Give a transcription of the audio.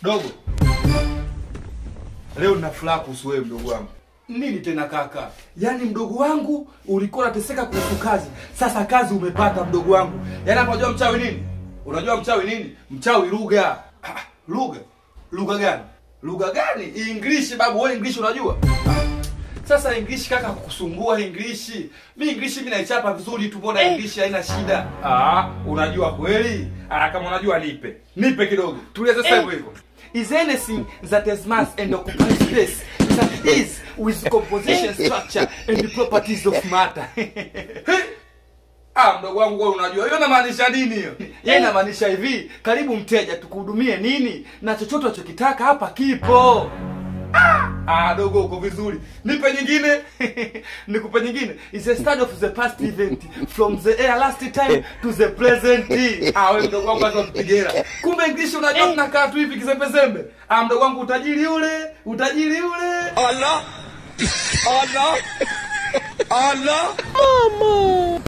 Dogo. Leo nina furaha kuhusu wewe mdogo wangu. Nini tena kaka? Yaani mdogo wangu ulikuwa unateseka kuhusu kazi. Sasa kazi umepata mdogo wangu. Yaani hapa unajua mchawi nini? Unajua mchawi nini? Mchawi lugha. Lugha? Lugha gani? Lugha gani? English babu, wewe English unajua? Sasa English kaka kukusumbua English. Mimi English mimi naichapa vizuri tu, mbona English haina shida. Unajua kweli? Kama unajua nipe. Nipe kidogo. Tulia sasa hivyo. Is anything that has mass and occupies space that is with composition, structure and the properties of matter. Mdogo wangu wewe unajua hiyo inamaanisha nini hiyo? Yeye inamaanisha hivi, karibu mteja tukuhudumie nini na chochote unachokitaka hapa kipo. Dogo uko vizuri. Nipe nyingine. Nikupe nyingine. Is a study of the past event from the last time to the present. Wewe mdogo wangu kwanza tupigera. Kumbe English unajua tunakaa tu hivi kizembezembe. Mdogo wangu utajiri ule. Allah. Allah. Allah. Mama.